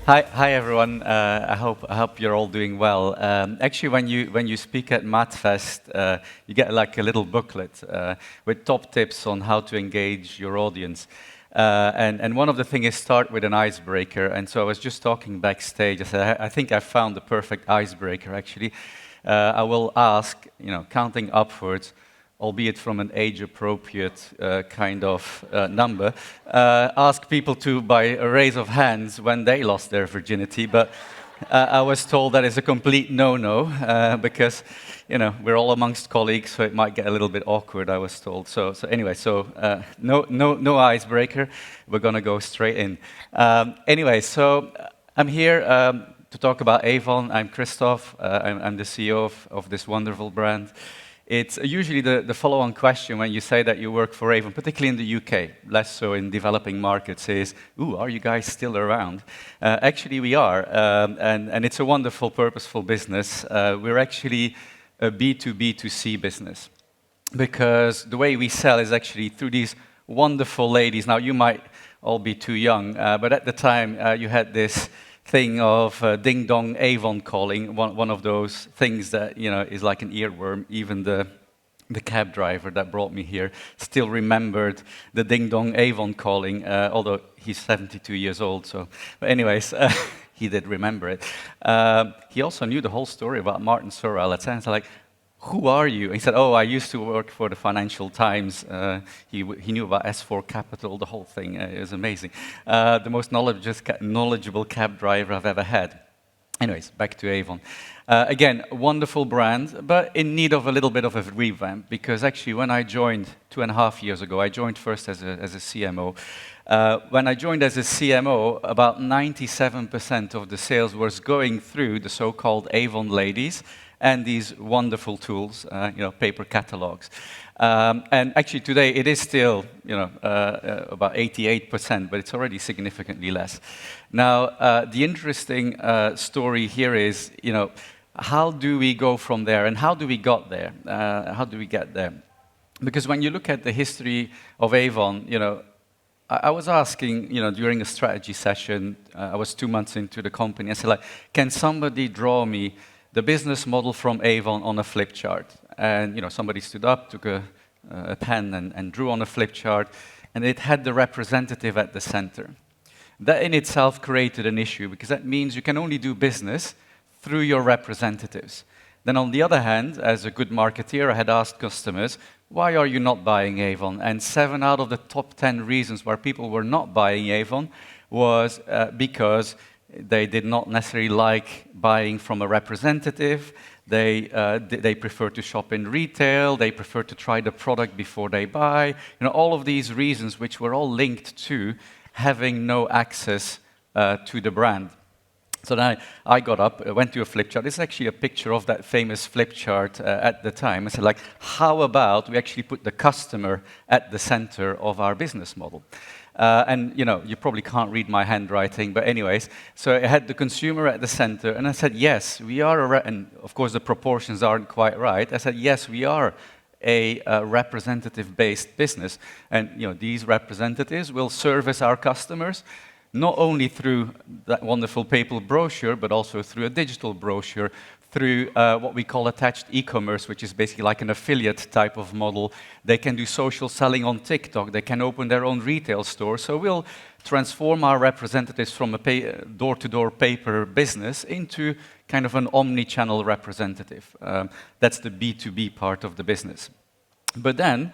Hi everyone. I hope you're all doing well. Actually, when you speak at MathFest, you get like a little booklet with top tips on how to engage your audience. And one of the things is start with an icebreaker. And so I was just talking backstage. I said I think I found the perfect icebreaker. Actually, I will ask, counting upwards, albeit from an age-appropriate kind of number, ask people to, by a raise of hands, when they lost their virginity. But I was told that is a complete no-no because, we're all amongst colleagues, so it might get a little bit awkward. I was told. So anyway, no icebreaker. We're going to go straight in. Anyway, so I'm here to talk about Avon. I'm Kristof. I'm the CEO of this wonderful brand. It's usually the follow-on question when you say that you work for Avon, particularly in the UK, less so in developing markets, is, ooh, are you guys still around? Actually, we are, and it's a wonderful, purposeful business. We're actually a B2B2C business, because the way we sell is actually through these wonderful ladies. Now, you might all be too young, but at the time, you had this thing of ding-dong Avon calling, one of those things that is like an earworm. Even the cab driver that brought me here still remembered the ding-dong Avon calling, although he's 72 years old. So, but anyways, he did remember it. He also knew the whole story about Martin Sorrell. It sounds like, who are you? And he said, oh, I used to work for the Financial Times. He knew about S4 Capital, the whole thing. It was amazing. The most knowledgeable cab driver I've ever had. Anyways, back to Avon. Again, a wonderful brand, but in need of a little bit of a revamp, because actually when I joined 2.5 years ago, I joined first as a CMO. When I joined as a CMO, about 97% of the sales was going through the so-called Avon ladies, and these wonderful tools, paper catalogs. And actually today it is still, about 88%, but it's already significantly less. Now, the interesting story here is, how do we go from there, and how do we get there? How do we get there? Because when you look at the history of Avon, I was asking, during a strategy session, I was 2 months into the company. I said, can somebody draw me the business model from Avon on a flip chart? And somebody stood up, took a pen and drew on a flip chart, and it had the representative at the center. That in itself created an issue, because that means you can only do business through your representatives. Then on the other hand, as a good marketeer, I had asked customers, why are you not buying Avon? And 7 out of the top 10 reasons why people were not buying Avon was because they did not necessarily like buying from a representative. They prefer to shop in retail. They prefer to try the product before they buy. All of these reasons, which were all linked to having no access to the brand. So then I got up, went to a flip chart. It's actually a picture of that famous flip chart at the time. I said, how about we actually put the customer at the center of our business model? And you probably can't read my handwriting, but anyways, so I had the consumer at the center, and I said, yes, we are and of course the proportions aren't quite right. I said, yes, we are a representative-based business, and these representatives will service our customers not only through that wonderful paper brochure, but also through a digital brochure, through what we call attached e-commerce, which is basically like an affiliate type of model. They can do social selling on TikTok. They can open their own retail store. So we'll transform our representatives from a door-to-door paper business into kind of an omnichannel representative. That's the B2B part of the business. But then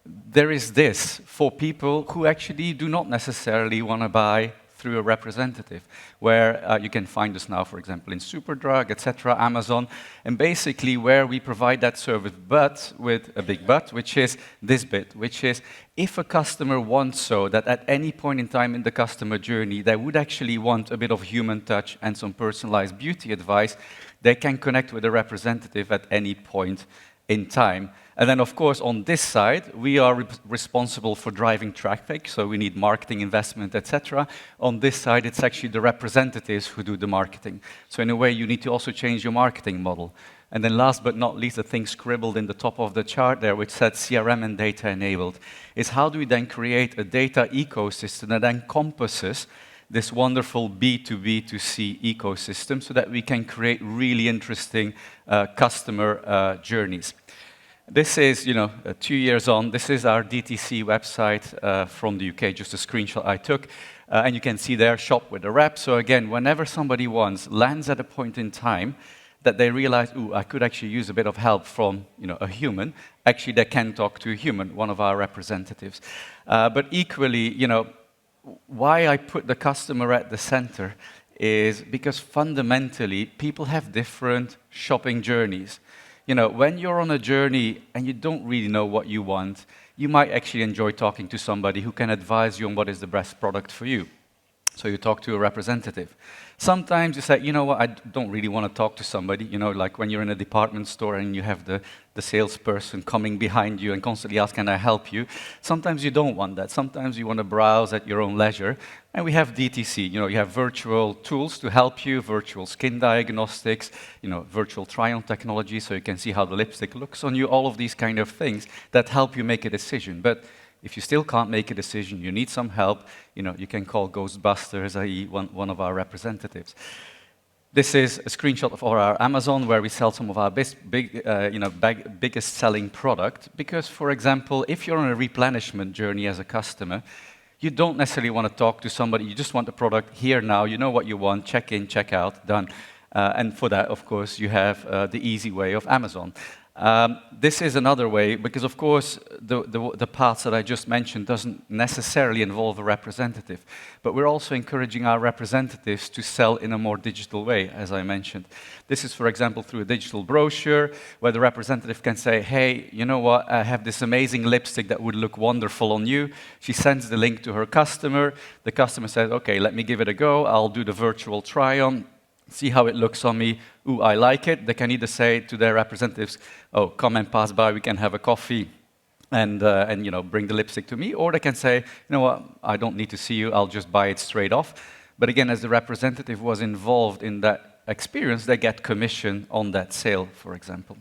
there is this for people who actually do not necessarily want to buy through a representative, where you can find us now, for example, in Superdrug, etc., Amazon, and basically where we provide that service, but with a big but, which is this bit, which is if a customer wants so that at any point in time in the customer journey, they would actually want a bit of human touch and some personalized beauty advice, they can connect with a representative at any point in time. And then, of course, on this side, we are responsible for driving traffic, so we need marketing investment, etc. On this side, it's actually the representatives who do the marketing. So in a way, you need to also change your marketing model. And then last but not least, the thing scribbled in the top of the chart there, which said CRM and data enabled, is how do we then create a data ecosystem that encompasses this wonderful B2B2C ecosystem so that we can create really interesting customer journeys. This is, 2 years on, this is our DTC website from the UK, just a screenshot I took. And you can see there, shop with a rep. So again, whenever somebody lands at a point in time that they realize, ooh, I could actually use a bit of help from a human, actually they can talk to a human, one of our representatives. But equally, why I put the customer at the center is because fundamentally, people have different shopping journeys. When you're on a journey and you don't really know what you want, you might actually enjoy talking to somebody who can advise you on what is the best product for you. So you talk to a representative. Sometimes you say, you know what, I don't really want to talk to somebody, like when you're in a department store and you have the salesperson coming behind you and constantly asking, can I help you? Sometimes you don't want that. Sometimes you want to browse at your own leisure. And we have DTC, you have virtual tools to help you, virtual skin diagnostics, virtual try-on technology so you can see how the lipstick looks on you, all of these kind of things that help you make a decision. But if you still can't make a decision, you need some help, you can call Ghostbusters, i.e. one of our representatives. This is a screenshot of our Amazon where we sell some of our biggest selling product. Because, for example, if you're on a replenishment journey as a customer, you don't necessarily want to talk to somebody, you just want the product here now, you know what you want, check in, check out, done. And for that, of course, you have the easy way of Amazon. This is another way, because of course the paths that I just mentioned doesn't necessarily involve a representative, but we're also encouraging our representatives to sell in a more digital way, as I mentioned. This is, for example, through a digital brochure, where the representative can say, hey, you know what, I have this amazing lipstick that would look wonderful on you. She sends the link to her customer. The customer says, okay, let me give it a go. I'll do the virtual try-on. See how it looks on me. Ooh, I like it. They can either say to their representatives, oh, come and pass by, we can have a coffee and bring the lipstick to me. Or they can say, you know what, I don't need to see you, I'll just buy it straight off. But again, as the representative was involved in that experience, they get commission on that sale, for example.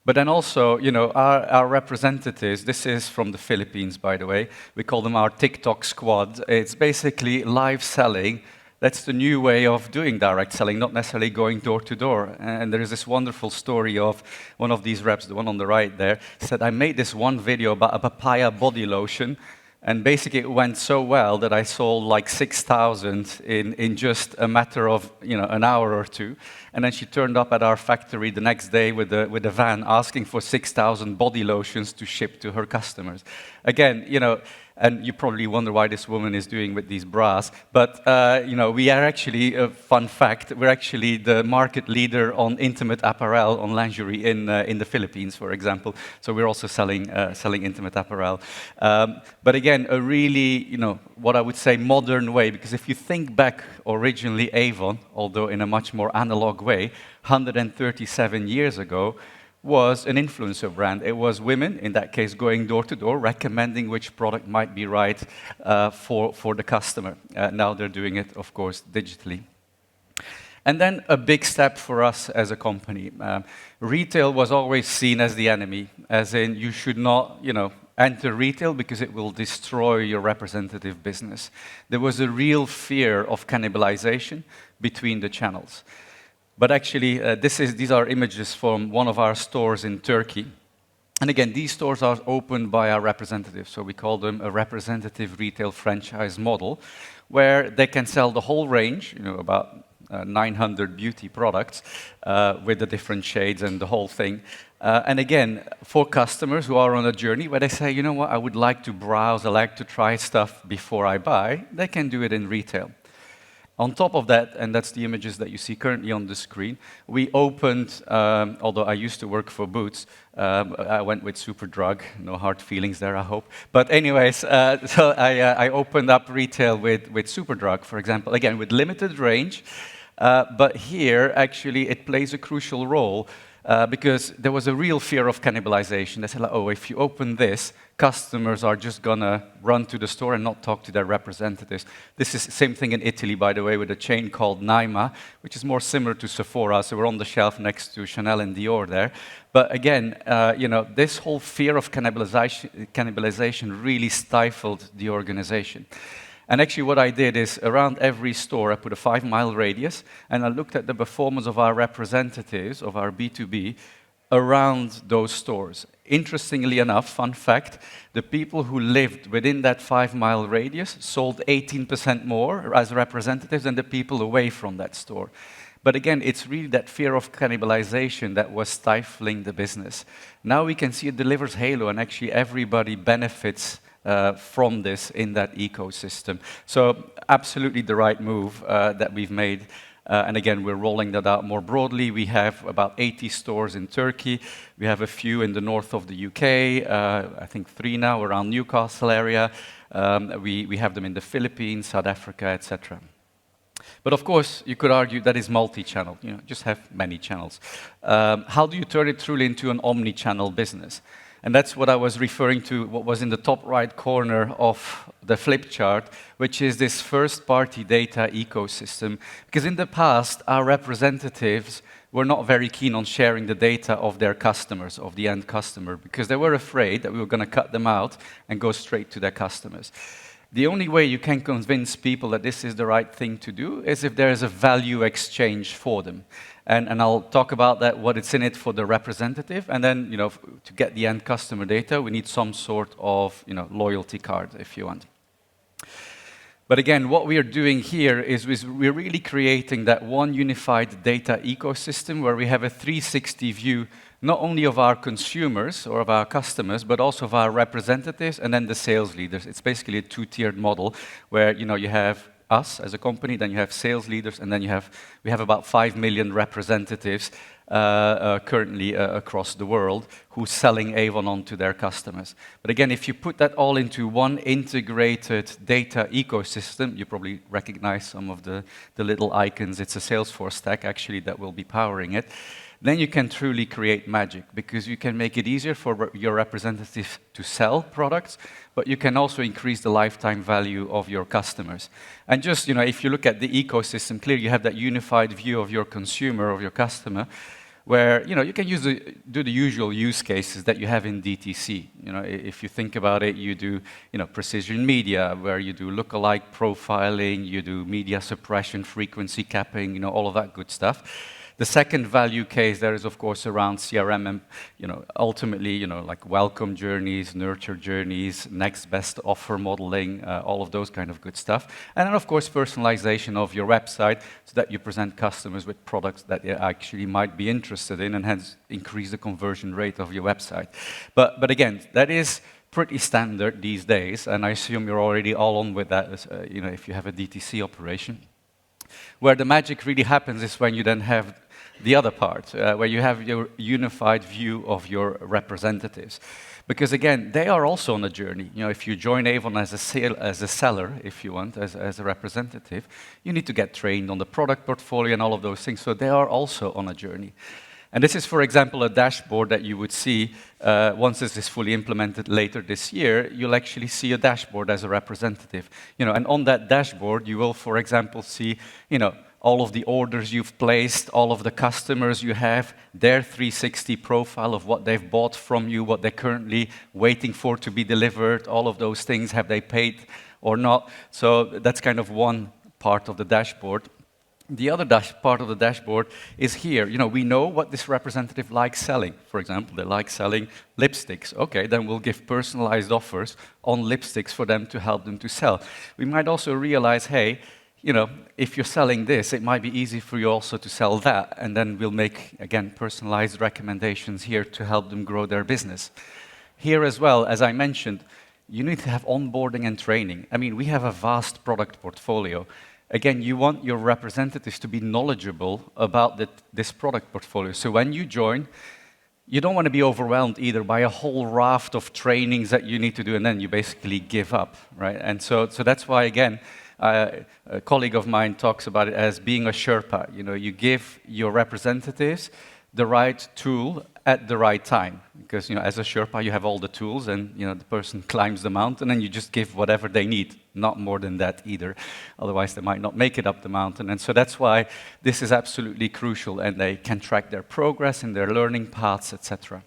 But then also, our representatives, this is from the Philippines, by the way, we call them our TikTok squad. It's basically live selling. That's the new way of doing direct selling, not necessarily going door to door. And there is this wonderful story of one of these reps, the one on the right there, said, I made this one video about a papaya body lotion, and basically it went so well that I sold like 6,000 in just a matter of an hour or two. And then she turned up at our factory the next day with a van asking for 6,000 body lotions to ship to her customers. Again, and you probably wonder why this woman is doing with these bras. But, we are actually, a fun fact, we're actually the market leader on intimate apparel, on lingerie in the Philippines, for example. So we're also selling intimate apparel. But again, a really, what I would say modern way, because if you think back originally Avon, although in a much more analog way, 137 years ago, was an influencer brand. It was women, in that case, going door to door, recommending which product might be right for the customer. Now they're doing it, of course, digitally. And then a big step for us as a company. Retail was always seen as the enemy, as in you should not, enter retail because it will destroy your representative business. There was a real fear of cannibalization between the channels. But actually, these are images from one of our stores in Turkey. And again, these stores are opened by our representatives, so we call them a representative retail franchise model, where they can sell the whole range, about 900 beauty products with the different shades and the whole thing. And again, for customers who are on a journey where they say, you know what, I would like to browse, I like to try stuff before I buy, they can do it in retail. On top of that, and that's the images that you see currently on the screen, we opened, although I used to work for Boots, I went with Superdrug, no hard feelings there, I hope. But anyways, so I opened up retail with Superdrug, for example, again, with limited range, but here, actually, it plays a crucial role because there was a real fear of cannibalization. They said, like, oh, if you open this, customers are just going to run to the store and not talk to their representatives. This is the same thing in Italy, by the way, with a chain called Neirynck, which is more similar to Sephora. So we're on the shelf next to Chanel and Dior there. But again, this whole fear of cannibalization really stifled the organization. And actually what I did is around every store, I put a 5-mile radius, and I looked at the performance of our representatives, of our B2B, around those stores. Interestingly enough, fun fact, the people who lived within that 5-mile radius sold 18% more as representatives than the people away from that store. But again, it's really that fear of cannibalization that was stifling the business. Now we can see it delivers halo, and actually everybody benefits from this in that ecosystem. So absolutely the right move that we've made. And again, we're rolling that out more broadly. We have about 80 stores in Turkey. We have a few in the north of the UK, I think 3 now around Newcastle area. We have them in the Philippines, South Africa, etc. But of course, you could argue that is multi-channel. Just have many channels. How do you turn it truly into an omni-channel business? And that's what I was referring to, what was in the top right corner of the flip chart, which is this first-party data ecosystem. Because in the past, our representatives were not very keen on sharing the data of their customers, of the end customer, because they were afraid that we were going to cut them out and go straight to their customers. The only way you can convince people that this is the right thing to do is if there is a value exchange for them. And I'll talk about that, what it's in it for the representative, and then, to get the end customer data, we need some sort of, loyalty card, if you want. But again, what we are doing here is we're really creating that one unified data ecosystem where we have a 360 view, not only of our consumers or of our customers, but also of our representatives and then the sales leaders. It's basically a 2-tiered model where, you have us as a company, then you have sales leaders, and then we have about 5 million representatives currently across the world who's selling Avon on to their customers. But again, if you put that all into one integrated data ecosystem, you probably recognize some of the little icons. It's a Salesforce stack, actually, that will be powering it. Then you can truly create magic, because you can make it easier for your representatives to sell products, but you can also increase the lifetime value of your customers. And just, if you look at the ecosystem, clearly you have that unified view of your consumer, of your customer, where, you can do the usual use cases that you have in DTC. If you think about it, you do, precision media, where you do lookalike profiling, you do media suppression, frequency capping, all of that good stuff. The second value case there is, of course, around CRM and, ultimately, like welcome journeys, nurture journeys, next best offer modeling, all of those kind of good stuff. And then, of course, personalization of your website so that you present customers with products that they actually might be interested in and hence increase the conversion rate of your website. But again, that is pretty standard these days, and I assume you're already all on with that, if you have a DTC operation. Where the magic really happens is when you then have the other part, where you have your unified view of your representatives. Because again, they are also on a journey. If you join Avon as a seller, if you want, as a representative, you need to get trained on the product portfolio and all of those things. So they are also on a journey. And this is, for example, a dashboard that you would see once this is fully implemented later this year. You'll actually see a dashboard as a representative. And on that dashboard, you will, for example, see, all of the orders you've placed, all of the customers you have, their 360 profile of what they've bought from you, what they're currently waiting for to be delivered, all of those things, have they paid or not. So that's kind of one part of the dashboard. The other part of the dashboard is here. We know what this representative likes selling. For example, they like selling lipsticks. Okay, then we'll give personalized offers on lipsticks for them to help them to sell. We might also realize, hey, if you're selling this, it might be easy for you also to sell that. And then we'll make, again, personalized recommendations here to help them grow their business. Here as well, as I mentioned, you need to have onboarding and training. I mean, we have a vast product portfolio. Again, you want your representatives to be knowledgeable about this product portfolio. So when you join, you don't want to be overwhelmed either by a whole raft of trainings that you need to do, and then you basically give up, right? And so that's why, again, a colleague of mine talks about it as being a Sherpa. You give your representatives the right tool at the right time. Because, as a Sherpa, you have all the tools, and, the person climbs the mountain, and you just give whatever they need. Not more than that either. Otherwise, they might not make it up the mountain. And so that's why this is absolutely crucial, and they can track their progress and their learning paths, etc.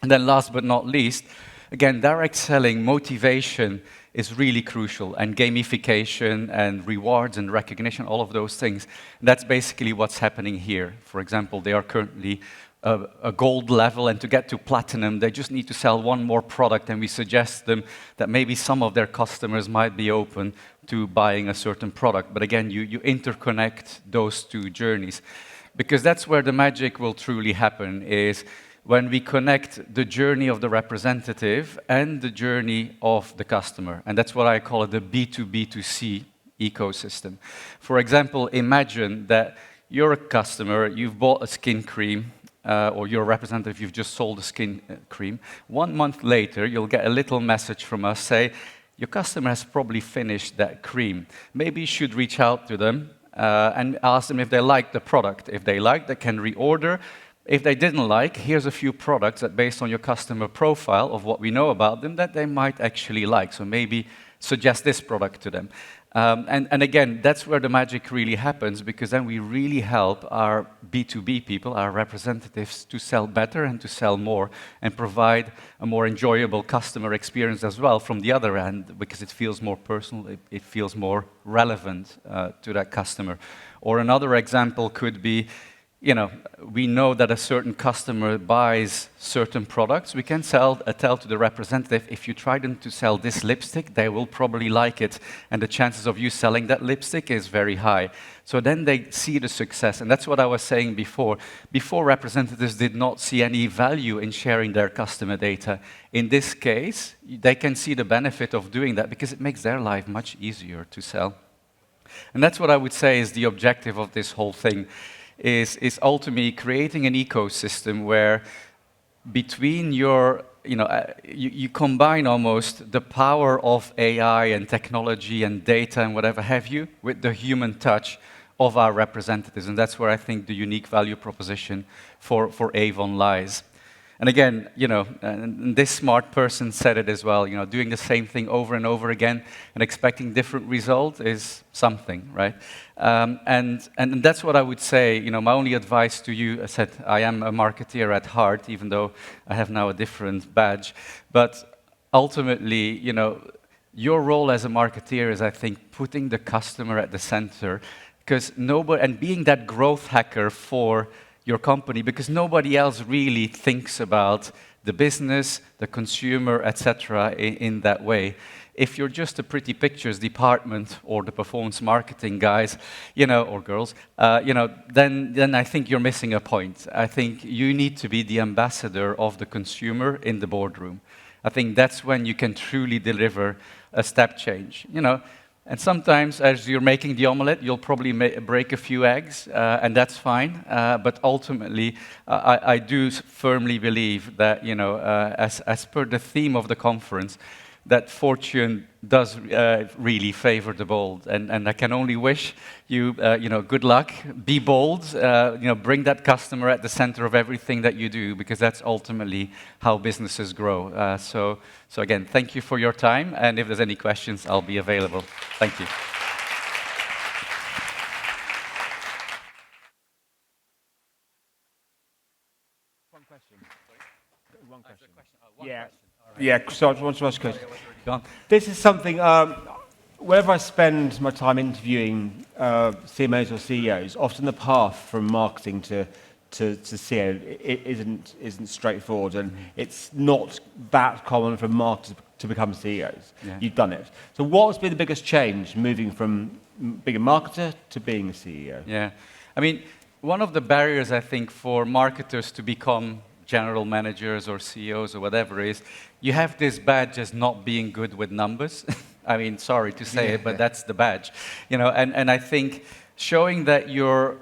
And then last but not least, again, direct selling motivation is really crucial, and gamification and rewards and recognition, all of those things. That's basically what's happening here. For example, they are currently a gold level, and to get to platinum, they just need to sell one more product, and we suggest them that maybe some of their customers might be open to buying a certain product. But again, you interconnect those two journeys, because that's where the magic will truly happen, is when we connect the journey of the representative and the journey of the customer. And that's what I call it, the B2B2C ecosystem. For example, imagine that you're a customer, you've bought a skin cream, or you're a representative, you've just sold a skin cream. 1 month later, you'll get a little message from us, say, your customer has probably finished that cream. Maybe you should reach out to them and ask them if they like the product. If they like, they can reorder. If they didn't like, here's a few products that, based on your customer profile of what we know about them, that they might actually like. So maybe suggest this product to them. And again, that's where the magic really happens, because then we really help our B2B people, our representatives, to sell better and to sell more and provide a more enjoyable customer experience as well from the other end, because it feels more personal, it feels more relevant to that customer. Or another example could be, you know, we know that a certain customer buys certain products. We can tell to the representative, if you try them to sell this lipstick, they will probably like it, and the chances of you selling that lipstick is very high. So then they see the success, and that's what I was saying before. Before, representatives did not see any value in sharing their customer data. In this case, they can see the benefit of doing that, because it makes their life much easier to sell. And that's what I would say is the objective of this whole thing. Is ultimately creating an ecosystem where between your, you combine almost the power of AI and technology and data and whatever have you with the human touch of our representatives. And that's where I think the unique value proposition for Avon lies. And again, and this smart person said it as well, doing the same thing over and over again and expecting different results is something, right? And that's what I would say, my only advice to you. I said, I am a marketeer at heart, even though I have now a different badge. But ultimately, your role as a marketeer is, I think, putting the customer at the center, because and being that growth hacker for your company, because nobody else really thinks about the business, the consumer, etc. in that way. If you're just a pretty pictures department or the performance marketing guys, or girls, then I think you're missing a point. I think you need to be the ambassador of the consumer in the boardroom. I think that's when you can truly deliver a step change. And sometimes, as you're making the omelette, you'll probably break a few eggs, and that's fine. But ultimately, I do firmly believe that, as per the theme of the conference, that fortune does really favor the bold. And I can only wish you, good luck. Be bold. Bring that customer at the center of everything that you do, because that's ultimately how businesses grow. So again, thank you for your time. And if there's any questions, I'll be available. Thank you. One question. One question. Yeah, so I want to ask a question. This is something, whenever I spend my time interviewing CMOs or CEOs, often the path from marketing to CEO isn't straightforward, and it's not that common for marketers to become CEOs. Yeah. You've done it. So what's been the biggest change moving from being a marketer to being a CEO? Yeah, I mean, one of the barriers, I think, for marketers to become general managers or CEOs or whatever is, you have this badge as not being good with numbers. I mean, sorry to say it, but that's the badge. And I think showing that you're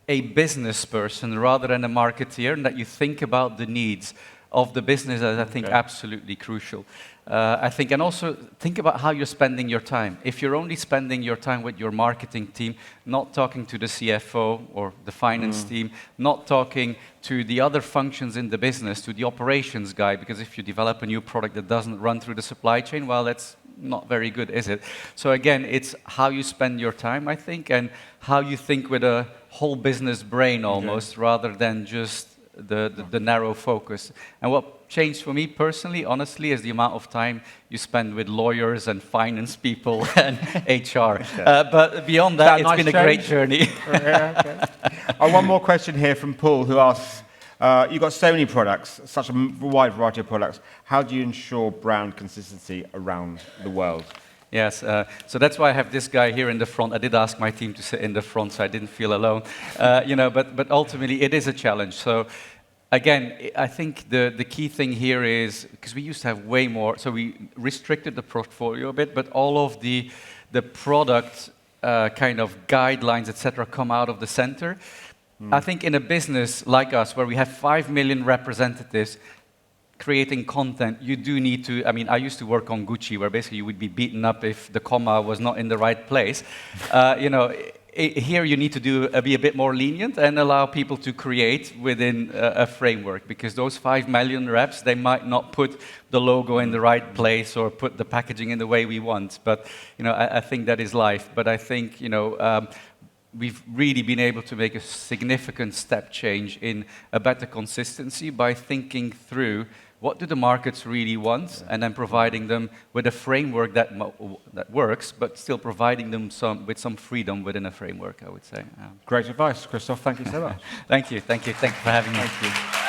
a business person rather than a marketeer, and that you think about the needs of the business is, I think, absolutely crucial. I think, and also think about how you're spending your time. If you're only spending your time with your marketing team, not talking to the CFO or the finance team, not talking to the other functions in the business, to the operations guy, because if you develop a new product that doesn't run through the supply chain, well, that's not very good, is it? So again, it's how you spend your time, I think, and how you think with a whole business brain almost, rather than just the narrow focus. And what changed for me personally, honestly, is the amount of time you spend with lawyers and finance people and HR. But beyond that, it's been a great journey. Yeah, okay. One more question here from Paul, who asks, you've got so many products, such a wide variety of products. How do you ensure brand consistency around the world? Yes, so that's why I have this guy here in the front. I did ask my team to sit in the front, so I didn't feel alone. But ultimately, it is a challenge. So again, I think the key thing here is, because we used to have way more, so we restricted the portfolio a bit, but all of the product kind of guidelines, etc., come out of the center. I think in a business like us, where we have 5 million representatives, creating content, you do need to, I mean, I used to work on Gucci, where basically you would be beaten up if the comma was not in the right place. Here you need to be a bit more lenient and allow people to create within a framework, because those 5 million reps, they might not put the logo in the right place or put the packaging in the way we want. But, I think that is life. But I think, we've really been able to make a significant step change in a better consistency by thinking through what do the markets really want, and then providing them with a framework that works, but still providing them with some freedom within a framework, I would say. Great advice, Kristof. Thank you so much. Thank you for having me. Thank you.